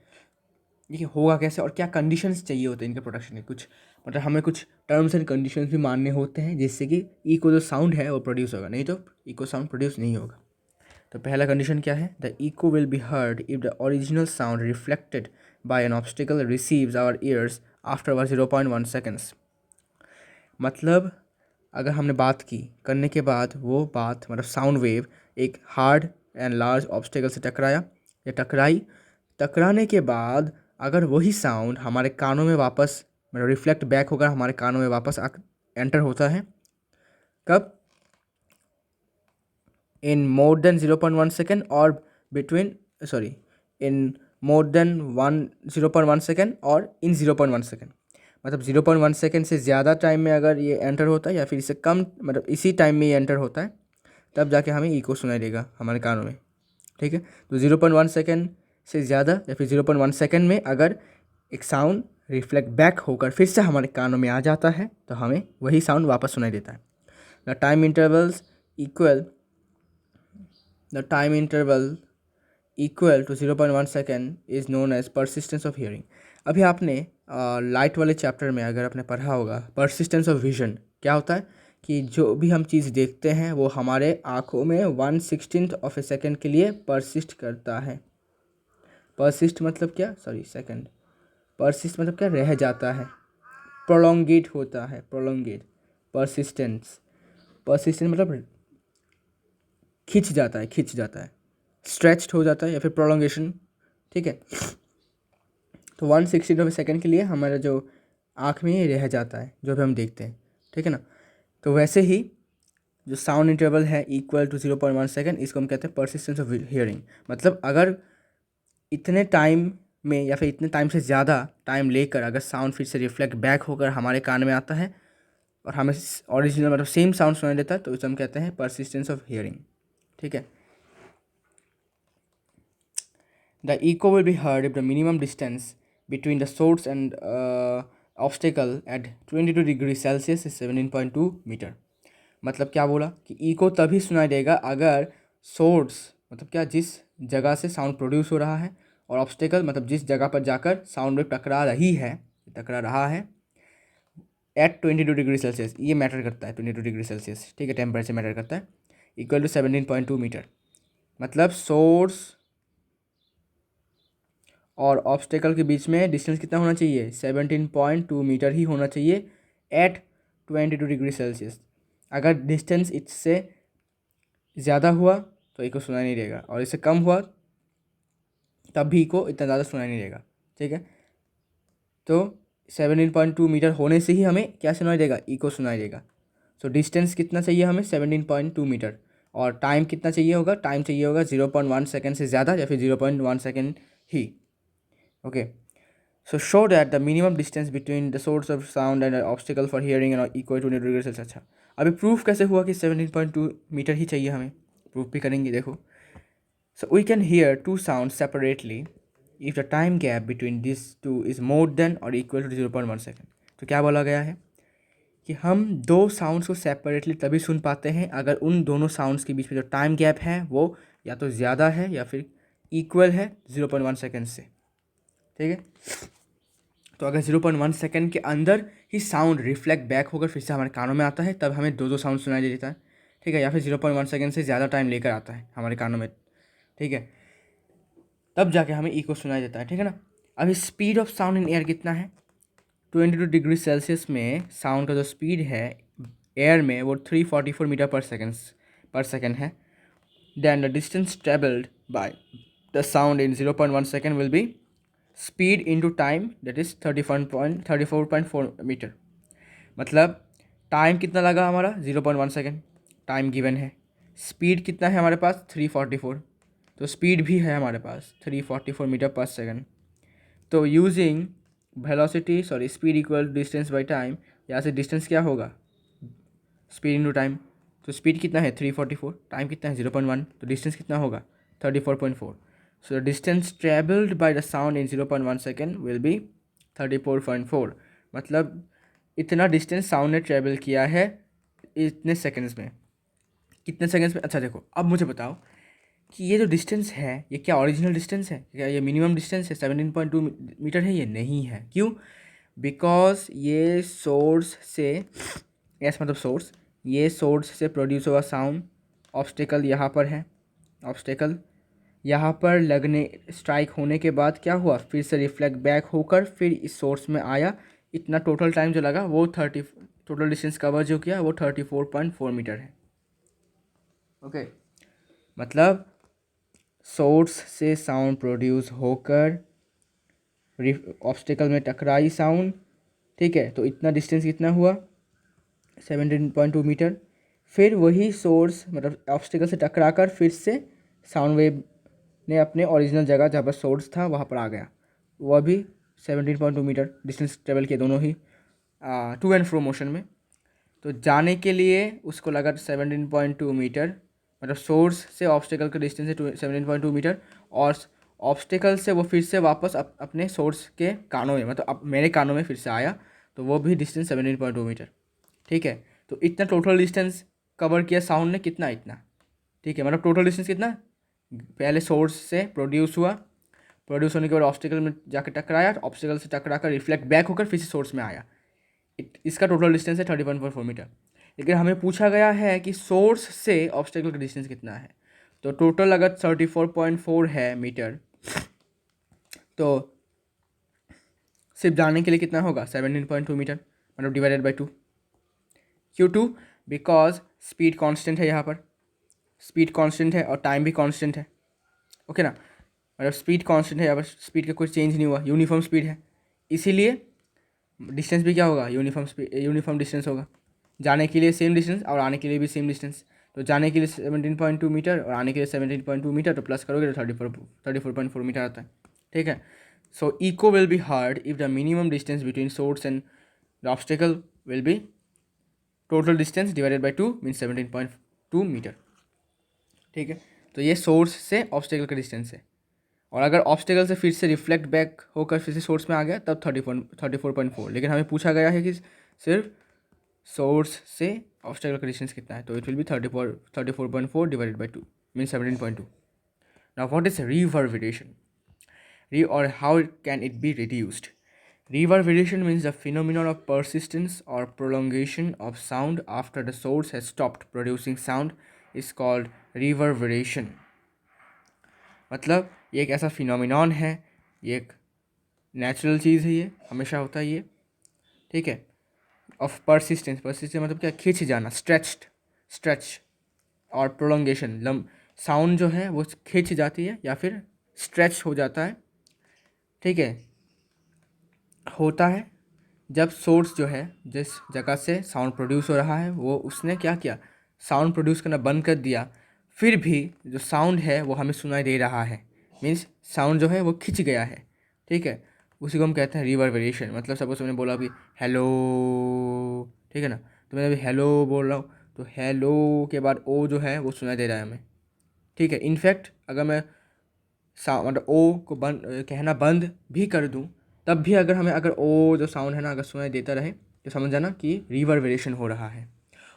ये होगा कैसे और क्या कंडीशंस चाहिए होते हैं इनके प्रोडक्शन के, कुछ मतलब हमें कुछ टर्म्स एंड कंडीशंस भी मानने होते हैं जिससे कि इको जो साउंड है वो प्रोड्यूस होगा, नहीं तो इको साउंड प्रोड्यूस नहीं होगा। तो पहला कंडीशन क्या है, the echo will be heard if the original sound reflected by an obstacle receives our ears after 0.1 seconds. मतलब अगर हमने बात की करने के बाद वो बात मतलब साउंड वेव एक हार्ड एंड लार्ज ऑब्स्टिकल से टकराया या टकराई, टकराने के बाद अगर वही साउंड हमारे कानों में वापस मतलब रिफ्लेक्ट बैक होकर हमारे कानों में वापस एंटर होता है, कब? इन मोर देन 0.1 सेकेंड और बिटवीन सॉरी इन मोर देन 0.1 सेकेंड और इन 0.1 सेकेंड। मतलब 0.1 सेकेंड से ज़्यादा टाइम में अगर ये एंटर होता है या फिर इससे कम मतलब इसी टाइम में ये एंटर होता है, तब जाके हमें इको सुनाई देगा हमारे कानों में। ठीक है, तो 0.1 सेकेंड से ज़्यादा या फिर 0.1 सेकेंड में अगर एक साउंड रिफ्लेक्ट बैक होकर फिर से हमारे कानों में आ जाता है तो हमें वही साउंड वापस सुनाई देता है। The time intervals equal the time interval equal to 0.1 second is known as persistence of hearing. अभी आपने लाइट वाले चैप्टर में अगर आपने पढ़ा होगा परसिस्टेंस ऑफ विजन क्या होता है कि जो भी हम चीज़ देखते हैं वो हमारे आँखों में 1/16 ऑफ ए सेकेंड के लिए परसिस्ट करता है। परसिस्ट मतलब क्या? Sorry second. परसिस्ट मतलब क्या? रह जाता है, प्रोलोंगेट होता है, प्रोलोंगेट। परसिस्टेंस मतलब खिंच जाता है, खिंच जाता है, स्ट्रेच्ड हो जाता है या फिर प्रोलोंगेशन। ठीक है, तो 1/16 ऑफ ए सेकेंड के लिए हमारा जो आँख में रह जाता है जो भी हम देखते हैं। ठीक है ना, तो वैसे ही जो साउंड इंटरवल है इक्वल टू 0.1 सेकेंड, इसको हम कहते हैं परसिस्टेंस ऑफ हियरिंग। मतलब अगर इतने टाइम में या फिर इतने टाइम से ज़्यादा टाइम लेकर अगर साउंड फिर से रिफ्लेक्ट बैक होकर हमारे कान में आता है और हमें ओरिजिनल मतलब सेम साउंड सुनाई देता है तो इसे हम कहते हैं परसिस्टेंस ऑफ हियरिंग। ठीक है, the echo will be heard if the minimum distance between the source and obstacle at 22 degree Celsius is 17.2 metre. मतलब क्या बोला कि इको तभी सुनाई देगा अगर सोर्स मतलब क्या जिस जगह से साउंड प्रोड्यूस हो रहा है और ऑब्स्टेकल मतलब जिस जगह पर जाकर साउंड वेव टकरा रहा है एट 22 डिग्री सेल्सियस, ये मैटर करता है 22 डिग्री सेल्सियस। ठीक है, टेम्परेचर मैटर करता है, इक्वल टू 17.2 मीटर। मतलब सोर्स और ऑब्स्टेकल के बीच में डिस्टेंस कितना होना चाहिए? 17.2 मीटर ही होना चाहिए एट 22 डिग्री सेल्सियस। अगर डिस्टेंस इससे ज़्यादा हुआ तो इको सुनाई नहीं देगा और इससे कम हुआ तब भी इको इतना ज़्यादा सुनाई नहीं देगा। ठीक है, तो 17.2 मीटर होने से ही हमें क्या सुनाई देगा? इको सुनाई देगा। सो डिस्टेंस कितना चाहिए हमें? 17.2 मीटर। और टाइम कितना चाहिए होगा? टाइम चाहिए होगा 0.1 सेकेंड से ज़्यादा या फिर 0.1 second he. Okay, so show that the minimum distance between the source of sound and an obstacle for hearing and equal to 100 degree Celsius. अच्छा, अभी प्रूफ कैसे हुआ कि 17.2 मीटर ही चाहिए हमें? प्रूफ भी करेंगे, देखो। So we can hear two sounds separately if the time gap between these two is more than or equal to 0.1 second. तो क्या बोला गया है कि हम दो साउंड्स को सेपरेटली तभी सुन पाते हैं अगर उन दोनों साउंड्स के बीच में जो टाइम गैप है वो या तो ज़्यादा है या फिर इक्वल है 0.1 सेकेंड से। ठीक है, तो अगर 0.1 सेकेंड के अंदर ही साउंड रिफ्लेक्ट बैक होकर फिर से हमारे कानों में आता है तब हमें दो साउंड सुनाई देता है। ठीक है, या फिर 0.1 सेकेंड से ज़्यादा टाइम लेकर आता है हमारे कानों में। ठीक है, तब जाके हमें इको सुनाई देता है। ठीक है ना, अभी speed of sound in air कितना है? 22 डिग्री सेल्सियस में साउंड का जो स्पीड है एयर में वो 344 मीटर पर सेकेंड है। Then the distance travelled by the sound in 0.1 second will be speed into time that is 34.4 metre. मतलब टाइम कितना लगा हमारा? 0.1 सेकेंड टाइम गिवन है। स्पीड कितना है हमारे पास? 344, तो स्पीड भी है हमारे पास 344 मीटर पर सेकेंड। तो using speed equal distance by time, यहाँ से डिस्टेंस क्या होगा? Speed into time. तो स्पीड कितना है? 344, टाइम कितना है? 0.1, तो डिस्टेंस कितना होगा? 34.4। So the distance traveled by the sound in 0.1 second will be 34.4। मतलब इतना डिस्टेंस साउंड ने ट्रेवल किया है इतने सेकंड्स में। कितने सेकंड्स में? अच्छा देखो, अब मुझे बताओ कि ये जो डिस्टेंस है ये क्या ओरिजिनल डिस्टेंस है? क्या ये मिनिमम डिस्टेंस है? 17.2 मीटर है? ये नहीं है। क्यों? बिकॉज ये सोर्स से मतलब सोर्स, ये सोर्स से प्रोड्यूस हुआ साउंड ऑब्स्टेकल यहाँ पर है, ऑब्स्टेकल यहाँ पर लगने स्ट्राइक होने के बाद क्या हुआ? फिर से रिफ्लेक्ट बैक होकर फिर इस सोर्स में आया। इतना टोटल टाइम जो लगा वो टोटल डिस्टेंस कवर जो किया वो 34.4 मीटर है। ओके, मतलब सोर्स से साउंड प्रोड्यूस होकर ऑब्स्टिकल में टकराई साउंड, ठीक है, तो इतना डिस्टेंस कितना हुआ 17.2 मीटर। फिर वही सोर्स मतलब ऑब्स्टिकल से टकराकर फिर से साउंड वेव ने अपने ओरिजिनल जगह जहाँ पर सोर्स था वहाँ पर आ गया, वह भी 17.2 मीटर डिस्टेंस ट्रेवल किए दोनों ही टू एंड फ्रो मोशन में। तो जाने के लिए उसको लगा 17.2 मीटर, मतलब सोर्स से ऑब्स्टिकल का डिस्टेंस है 17.2 मीटर, और ऑब्स्टिकल से वो फिर से वापस अपने सोर्स के कानों में, मतलब अब मेरे कानों में फिर से आया, तो वो भी डिस्टेंस 17.2 मीटर, ठीक है। तो इतना टोटल डिस्टेंस कवर किया साउंड ने, कितना, इतना, ठीक है, मतलब टोटल डिस्टेंस कितना, पहले सोर्स से प्रोड्यूस हुआ, प्रोड्यूस होने के बाद ऑब्स्टिकल में जाकर टकराया, ऑब्स्टिकल से टकरा कर रिफ्लेक्ट बैक होकर फिर से सोर्स में आया, इसका टोटल डिस्टेंस है 31.4 मीटर। लेकिन हमें पूछा गया है कि सोर्स से ऑब्स्टिकल का डिस्टेंस कितना है, तो टोटल अगर 34.4 है मीटर, तो सिर्फ जाने के लिए कितना होगा 17.2 मीटर, मतलब divided by 2। Q2 because speed constant है, यहाँ पर स्पीड कांस्टेंट है और टाइम भी कांस्टेंट है, ओके ना, मतलब स्पीड कांस्टेंट है, यहाँ पर स्पीड का कोई चेंज नहीं हुआ, यूनिफॉर्म स्पीड है, इसीलिए डिस्टेंस भी क्या होगा, यूनिफॉर्म स्पीड, यूनिफॉर्म डिस्टेंस होगा। जाने के लिए सेम डिस्टेंस और आने के लिए भी सेम डिस्टेंस, तो जाने के लिए 17.2 मीटर और आने के लिए 17.2 मीटर, तो प्लस करोगे तो 34.4 मीटर आता है, ठीक है। So echo will be heard if the minimum distance between source and the obstacle will be total distance divided by 2 mean 17.2 metre, ठीक है। तो ये सोर्स से ऑब्स्टिकल का डिस्टेंस है, और अगर ऑब्स्टिकल से फिर से रिफ्लेक्ट बैक होकर फिर से सोर्स में आ गया तब 34.4, लेकिन हमें पूछा गया है कि सिर्फ सोर्स से ऑब्स्टिकल का डिस्टेंस कितना है, तो it will B 34.4 divided by 2 mean 17.2। Now what is reverberation, or how can it be reduced? Reverberation means the phenomenon of persistence or prolongation of sound after the source has stopped producing sound is called reverberation। मतलब ये एक ऐसा phenomenon है, ये एक natural चीज़ है, ये हमेशा होता है ये, ठीक है। ऑफ परसिस्टेंस, परसिस्टेंस मतलब क्या, खींच जाना, स्ट्रेच, और प्रोलोंगेशन, साउंड जो है वो खींच जाती है या फिर स्ट्रेच हो जाता है, ठीक है, होता है जब सोर्स जो है जिस जगह से साउंड प्रोड्यूस हो रहा है वो उसने क्या किया, साउंड प्रोड्यूस करना बंद कर दिया, फिर भी जो साउंड है वो हमें सुनाई दे रहा है, मीन्स साउंड जो है वो खिंच गया है, ठीक है, उसी को हम कहते हैं रिवर्बरेशन। मतलब सपोज मैंने बोला अभी हेलो, ठीक है ना, तो मैं अभी हेलो बोल रहा हूँ, तो हेलो के बाद ओ जो है वो सुनाई दे रहा है हमें, ठीक है। इनफैक्ट अगर मैं मतलब ओ को बंद कहना बंद भी कर दूँ, तब भी अगर हमें, अगर ओ जो साउंड है ना अगर सुनाई देता रहे, तो समझ जाना कि रिवर्बरेशन हो रहा है।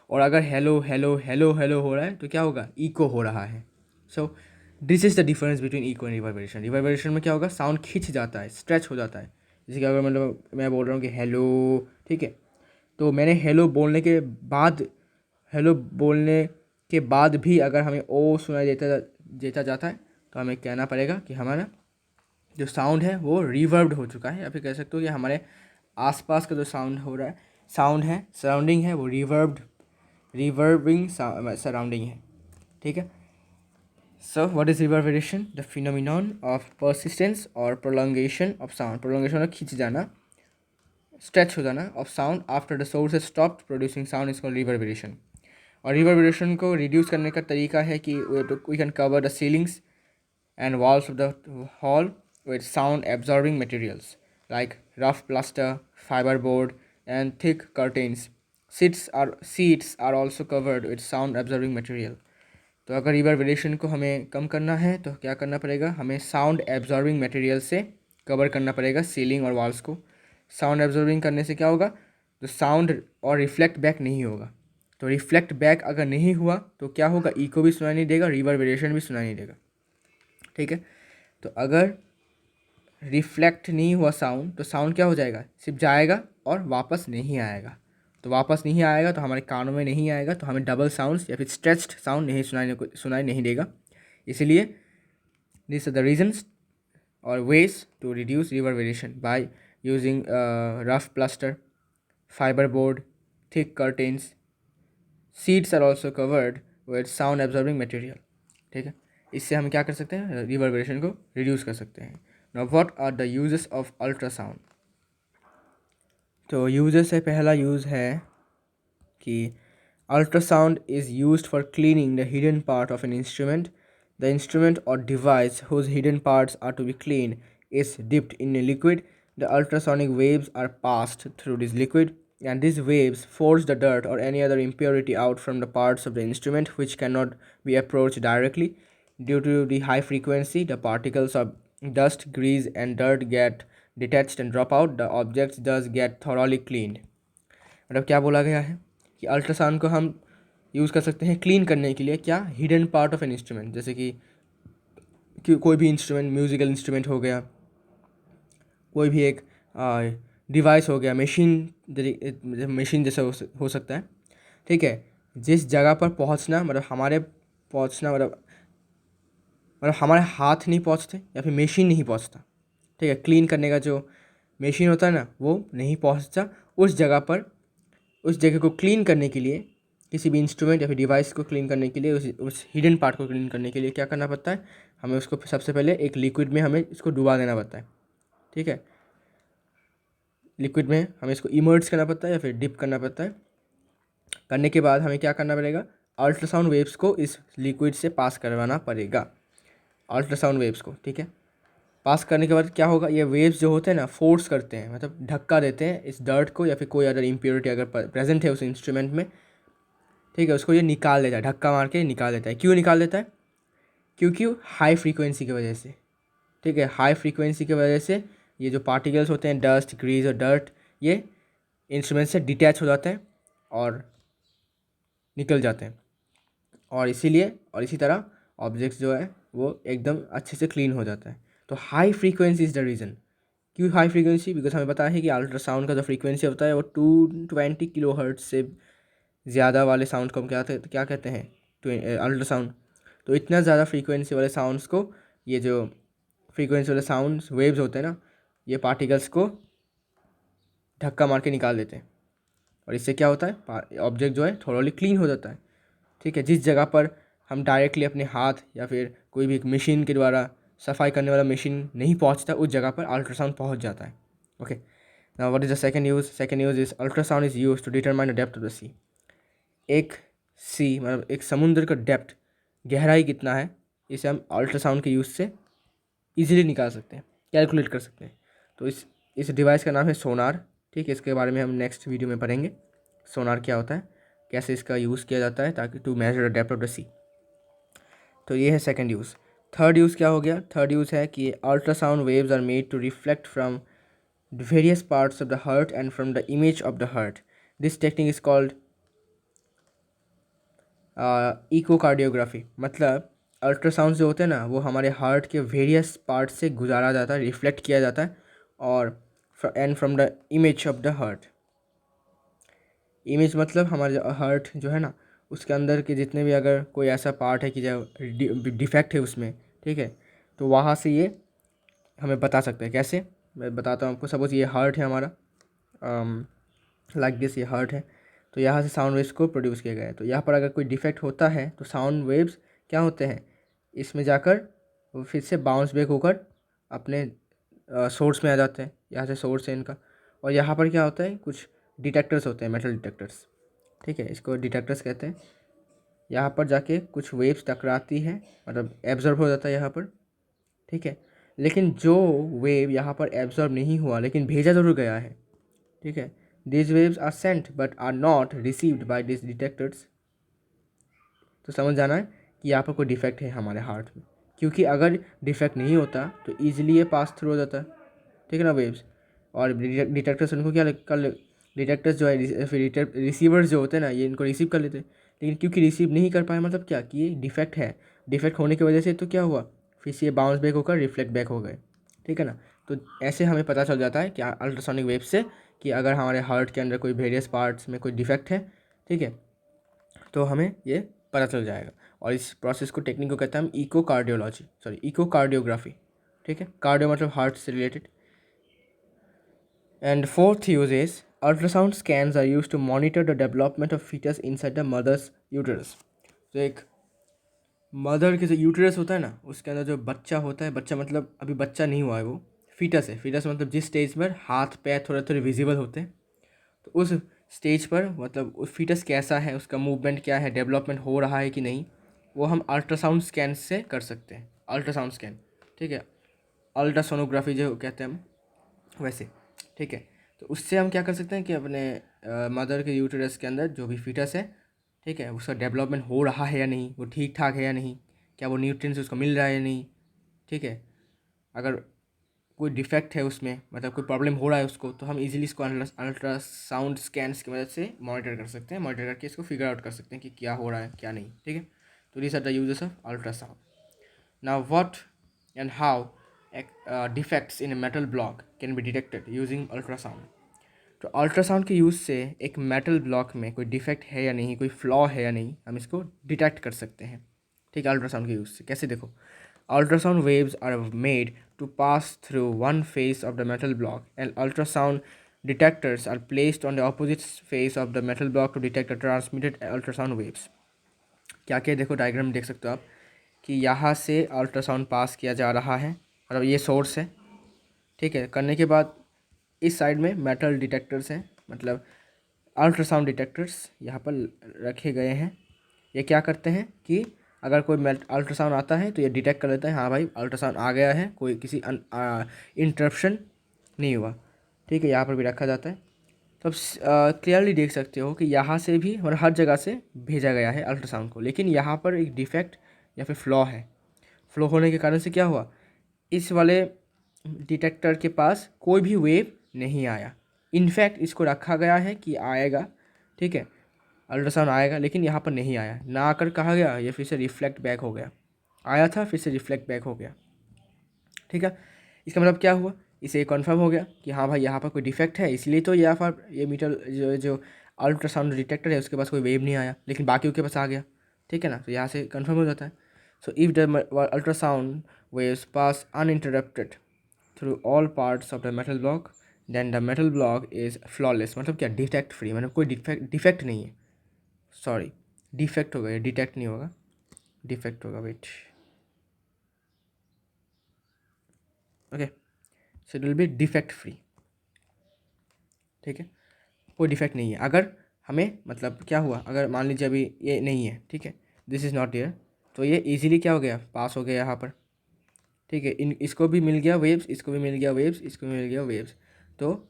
और अगर हेलो हेलो हेलो हेलो हो रहा है तो क्या होगा, इको हो रहा है। So this is the difference between echo and reverberation. Reverberation में क्या होगा, साउंड खींच जाता है, स्ट्रेच हो जाता है, जैसे कि अगर मतलब मैं बोल रहा हूँ कि हेलो, ठीक है, तो मैंने हेलो बोलने के बाद भी अगर हमें ओ सुनाई देता जाता है, तो हमें कहना पड़ेगा कि हमारा जो साउंड है वो रिवर्ब्ड हो चुका है, या फिर कह सकते हो कि हमारे आसपास का जो साउंड हो रहा है, साउंड है, सराउंडिंग है, वो रिवर्बिंग सराउंडिंग है, ठीक है। So what is reverberation, the phenomenon of persistence और प्रोलॉन्गेशन ऑफ साउंड, प्रोलॉन्गेशन और खींच जाना, स्ट्रेच हो जाना of sound after the source stop producing sound is called reverberation. और रिवर्बरेशन को रिड्यूस करने का तरीका है कि we can cover the ceilings and walls of the hall with sound absorbing materials like rough plaster, fiberboard, and thick curtains. Seats are also covered with sound absorbing material. तो अगर reverberation को हमें कम करना है तो क्या करना पड़ेगा, हमें साउंड एब्जॉर्बिंग मटेरियल से कवर करना पड़ेगा सीलिंग और वॉल्स को। साउंड एब्जॉर्बिंग करने से क्या होगा, तो साउंड और रिफ्लेक्ट बैक नहीं होगा, तो रिफ्लेक्ट बैक अगर नहीं हुआ तो क्या होगा, इको भी सुनाई नहीं देगा, रिवर्बरेशन भी सुनाई नहीं देगा, ठीक है। तो अगर रिफ्लेक्ट नहीं हुआ साउंड, तो साउंड क्या हो जाएगा, सिर्फ जाएगा और वापस नहीं आएगा, तो वापस नहीं आएगा तो हमारे कानों में नहीं आएगा, तो हमें डबल साउंड्स या फिर स्ट्रेच्ड साउंड नहीं सुनाई नहीं देगा। इसलिए दिस आर द रीजन्स और ways to reduce reverberation by using rough plaster, fibre board, thick curtains, seats are also covered with sound absorbing material, ठीक है। इससे हम क्या कर सकते हैं, रिवर्बरेशन को रिड्यूस कर सकते हैं। Now what are the uses of ultrasound. तो यूजेस से पहला यूज़ है कि ultrasound is used for cleaning the hidden part of an instrument. The instrument or device whose hidden parts are to be cleaned is dipped in a liquid. The ultrasonic waves are passed through this liquid, and these waves force the dirt or any other impurity out from the parts of the instrument which cannot be approached directly. Due to the high frequency, the particles of dust, grease, and dirt get detached and drop out. The objects thus get thoroughly cleaned. मतलब क्या बोला गया है कि ultrasound को हम use कर सकते हैं क्लीन करने के लिए, क्या, hidden part of an instrument, जैसे कि कोई भी इंस्ट्रूमेंट, म्यूज़िकल इंस्ट्रूमेंट हो गया, कोई भी एक डिवाइस हो गया, मशीन जैसा हो सकता है, ठीक है। जिस जगह पर पहुंचना मतलब हमारे हाथ नहीं पहुंचते या फिर मशीन नहीं पहुंचता, ठीक है, क्लीन करने का जो मशीन होता है ना वो नहीं पहुंचता उस जगह पर, उस जगह को क्लीन करने के लिए, किसी भी इंस्ट्रूमेंट या फिर डिवाइस को क्लीन करने के लिए, उस हिडन पार्ट को क्लीन करने के लिए क्या करना पड़ता है, हमें उसको सबसे पहले एक लिक्विड में हमें इसको डुबा देना पड़ता है, ठीक है। लिक्विड में हमें इसको इमर्ज करना पड़ता है या फिर डिप करना पड़ता है। करने के बाद हमें क्या करना पड़ेगा, अल्ट्रासाउंड वेव्स को इस लिक्विड से पास करवाना पड़ेगा, अल्ट्रासाउंड वेव्स को, ठीक है। पास करने के बाद क्या होगा, ये वेव्स जो होते हैं ना फोर्स करते हैं, मतलब धक्का देते हैं इस डर्ट को या फिर कोई अदर इम्प्योरिटी अगर प्रेजेंट है उस इंस्ट्रूमेंट में, ठीक है, उसको ये निकाल देता है, धक्का मार के निकाल देता है। क्यों निकाल देता है, क्योंकि हाई फ्रीक्वेंसी की वजह से, ठीक है, हाई फ्रीक्वेंसी की वजह से ये जो पार्टिकल्स होते हैं, डस्ट, ग्रीज और डर्ट, ये इंस्ट्रूमेंट से डिटैच हो जाते हैं और निकल जाते हैं, और इसी तरह ऑब्जेक्ट्स जो है वो एकदम अच्छे से क्लीन हो जाता है। तो high frequency is the reason. क्यों हाई फ्रीक्वेंसी, बिकॉज हमें पता है कि अल्ट्रासाउंड का जो फ्रीक्वेंसी होता है वो 220 किलो हर्ट्ज से ज़्यादा वाले साउंड को हम क्या कहते हैं, अल्ट्रासाउंड। तो इतना ज़्यादा फ्रीक्वेंसी वाले साउंड्स को, ये जो फ्रीक्वेंसी वाले साउंड्स वेव्स होते हैं ना, ये पार्टिकल्स को धक्का मार के निकाल देते हैं, और इससे क्या होता है, ऑब्जेक्ट जो है थोड़ा क्लीन हो जाता है, ठीक है। जिस जगह पर हम डायरेक्टली अपने हाथ या फिर कोई भी मशीन के द्वारा सफाई करने वाला मशीन नहीं पहुंचता, उस जगह पर अल्ट्रासाउंड पहुंच जाता है। Okay, now what is the second use. Second use is ultrasound is use to determine the depth of the sea. एक सी मतलब एक समुद्र का डेप्थ, गहराई कितना है, इसे हम अल्ट्रासाउंड के यूज़ से इजीली निकाल सकते हैं, कैलकुलेट कर सकते हैं। तो इस डिवाइस का नाम है सोनार, ठीक है। इसके बारे में हम नेक्स्ट वीडियो में पढ़ेंगे, सोनार क्या होता है, कैसे इसका यूज़ किया जाता है ताकि to measure the depth of the sea. तो ये है सेकंड यूज़। थर्ड यूज़ क्या हो गया, थर्ड यूज़ है कि ultrasound waves are made to reflect from various parts of the heart and from the image of the heart. This technique is called echocardiography. मतलब ultrasound जो होते हैं ना वो हमारे हार्ट के वेरियस पार्ट से गुजारा जाता है, रिफ्लेक्ट किया जाता है, और and from the image of the heart. Image मतलब हमारे हार्ट जो है ना उसके अंदर के जितने भी अगर कोई ऐसा पार्ट है कि जो डिफेक्ट है उसमें, ठीक है, तो वहाँ से ये हमें बता सकते हैं। कैसे, मैं बताता हूँ आपको। सपोज ये हार्ट है हमारा, लाइक दिस, ये हार्ट है, तो यहाँ से साउंड वेव्स को प्रोड्यूस किया गया है। तो यहाँ पर अगर कोई डिफेक्ट होता है तो साउंड वेव्स क्या होते हैं, इसमें जाकर वो फिर से बाउंस बैक होकर अपने सोर्स में आ जाते हैं। यहाँ से सोर्स है इनका, और यहाँ पर क्या होता है, कुछ डिटेक्टर्स होते हैं, मेटल डिटेक्टर्स, ठीक है, इसको डिटेक्टर्स कहते हैं। यहाँ पर जाके कुछ वेव्स टकराती है, मतलब एब्जॉर्ब हो जाता है यहाँ पर, ठीक है। लेकिन जो वेव यहाँ पर एब्जॉर्ब नहीं हुआ लेकिन भेजा ज़रूर गया है, ठीक है, these waves are sent but are not received by these detectors। तो समझ जाना है कि यहाँ पर कोई डिफेक्ट है हमारे हार्ट में, क्योंकि अगर डिफेक्ट नहीं होता तो ईजिली ये पास थ्रू हो जाता है, ठीक है ना, वेव्स। और डिटेक्टर्स उनको क्या कर, डिटेक्टर्स जो है फिर रिसीवर्स जो होते हैं ना ये इनको रिसीव कर लेते हैं, लेकिन क्योंकि रिसीव नहीं कर पाए, मतलब क्या कि ये डिफेक्ट है, डिफेक्ट होने की वजह से तो क्या हुआ, फिर से ये बाउंस बैक होकर रिफ्लेक्ट बैक हो गए, ठीक है ना। तो ऐसे हमें पता चल जाता है कि अल्ट्रासोनिक वेव से कि अगर हमारे हार्ट के अंदर कोई वेरियस पार्ट्स में कोई डिफेक्ट है, ठीक है, तो हमें ये पता चल जाएगा। और इस प्रोसेस को, टेक्निक को कहते हैं हम इकोकार्डियोग्राफी, ठीक है। कार्डियो मतलब हार्ट से related. And fourth use is ultrasound scans are use to monitor the development of foetus inside the mother's uterus. तो एक मदर के जो यूटेरस होता है ना, उसके अंदर जो बच्चा होता है, बच्चा मतलब अभी बच्चा नहीं हुआ है, वो फीटस है। फीटस मतलब जिस स्टेज पर हाथ पैर थोड़े थोड़े विजिबल होते हैं, तो उस स्टेज पर मतलब उस फीटस कैसा है, उसका मूवमेंट क्या है, डेवलपमेंट हो रहा है कि नहीं, वो हम अल्ट्रासाउंड स्कैन से कर सकते हैं। अल्ट्रासाउंड स्कैन, ठीक है, अल्ट्रासोनोग्राफी जो कहते हैं हम, वैसे, ठीक है। तो उससे हम क्या कर सकते हैं कि अपने मदर के यूटेरस के अंदर जो भी फीटस है, ठीक है, उसका डेवलपमेंट हो रहा है या नहीं, वो ठीक ठाक है या नहीं, क्या वो न्यूट्रिएंट्स उसको मिल रहा है या नहीं, ठीक है। अगर कोई डिफेक्ट है उसमें, मतलब कोई प्रॉब्लम हो रहा है उसको, तो हम इजीली इसको अल्ट्रासाउंड स्कैन्स की मदद से मॉनिटर कर सकते हैं, मॉनिटर करके इसको फिगर आउट कर सकते हैं कि क्या हो रहा है क्या नहीं, ठीक है। तो this are the uses of ultrasound. Now, what and how defects in a metal block can be detected using ultrasound? तो अल्ट्रासाउंड के यूज़ से एक मेटल ब्लॉक में कोई डिफेक्ट है या नहीं, कोई फ्लॉ है या नहीं, हम इसको डिटेक्ट कर सकते हैं, ठीक है। अल्ट्रासाउंड के यूज़ से कैसे, देखो, ultrasound waves are made to pass through one face of the metal block and ultrasound detectors are placed on the opposite face of the metal block to detect the transmitted ultrasound waves. क्या क्या देखो, diagram देख सकते हो आप कि यहाँ से अल्ट्रासाउंड पास किया जा रहा है, मतलब ये सोर्स है, ठीक है। करने के बाद इस साइड में मेटल डिटेक्टर्स हैं, मतलब अल्ट्रासाउंड डिटेक्टर्स यहाँ पर रखे गए हैं। ये क्या करते हैं कि अगर कोई अल्ट्रासाउंड आता है तो ये डिटेक्ट कर लेता है, हाँ भाई अल्ट्रासाउंड आ गया है, कोई किसी इंटरप्शन नहीं हुआ, ठीक है। यहाँ पर भी रखा जाता है। तो अब क्लियरली देख सकते हो कि यहाँ से भी मतलब हर जगह से भेजा गया है अल्ट्रासाउंड को, लेकिन यहाँ पर एक डिफेक्ट या फिर फ्लॉ है। फ्लॉ होने के कारण से क्या हुआ, इस वाले डिटेक्टर के पास कोई भी वेव नहीं आया। इनफैक्ट इसको रखा गया है कि आएगा, ठीक है, अल्ट्रासाउंड आएगा, लेकिन यहाँ पर नहीं आया। ना आकर कहा गया, ये फिर से रिफ्लेक्ट बैक हो गया, आया था फिर से रिफ्लेक्ट बैक हो गया, ठीक है। इसका मतलब क्या हुआ, इसे कन्फर्म हो गया कि हाँ भाई यहाँ पर कोई डिफेक्ट है, इसलिए तो यहाँ पर ये मीटर जो अल्ट्रासाउंड डिटेक्टर है उसके पास कोई वेव नहीं आया, लेकिन बाकी के पास आ गया, ठीक है ना। तो यहाँ से कन्फर्म हो जाता है। So if the ultrasound waves pass uninterrupted through all parts of the metal block then the metal block is flawless, मतलब क्या, डिफेक्ट फ्री, मतलब कोई डिफेक्ट नहीं है, सॉरी डिफेक्ट होगा, ये डिटेक्ट नहीं होगा, डिफेक्ट होगा, wait, okay. So it will be defect free, ठीक है, कोई डिफेक्ट नहीं है। अगर हमें मतलब क्या हुआ, अगर मान लीजिए अभी ये नहीं है, ठीक है, दिस इज़ नॉट देयर, तो ये इजीली क्या हो गया, पास हो गया यहाँ पर, ठीक है। इसको भी मिल गया वेव्स, इसको भी मिल गया वेव्स, इसको भी मिल गया वेव्स, तो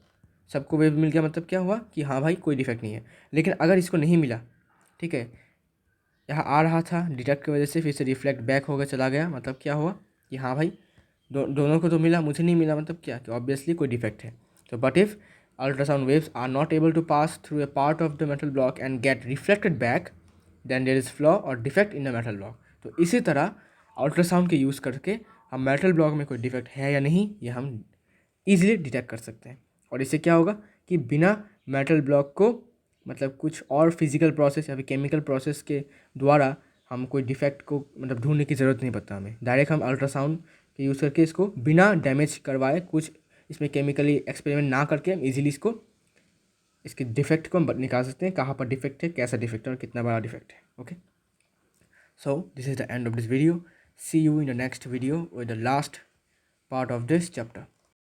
सबको वेव मिल गया, मतलब क्या हुआ कि हाँ भाई कोई डिफेक्ट नहीं है। लेकिन अगर इसको नहीं मिला, ठीक है, यहाँ आ रहा था डिटेक्ट की वजह से, फिर से रिफ्लेक्ट बैक हो गया, चला गया, मतलब क्या हुआ कि हाँ भाई दोनों को तो मिला, मुझे नहीं मिला, मतलब क्या कि ऑब्वियसली कोई डिफेक्ट है। तो but if ultrasound waves are not able to pass through a part of the metal block and get reflected back, then there is flaw or defect in the metal block. तो इसी तरह ultrasound के use करके हम metal block में कोई defect है या नहीं, ये हम ईजिली डिटेक्ट कर सकते हैं। और इससे क्या होगा कि बिना मेटल ब्लॉक को मतलब कुछ और फिजिकल प्रोसेस या फिर केमिकल प्रोसेस के द्वारा हम कोई डिफेक्ट को मतलब ढूंढने की ज़रूरत नहीं पड़ता हमें। डायरेक्ट हम अल्ट्रासाउंड के यूज़ करके इसको बिना डैमेज करवाए, कुछ इसमें केमिकली एक्सपेरिमेंट ना करके, हम इजीली इसके डिफेक्ट को हम निकाल सकते हैं, कहाँ पर डिफेक्ट है, कैसा डिफेक्ट है और कितना बड़ा डिफेक्ट है, okay. So this is the end of this video, see you in the next video with the last part of this chapter.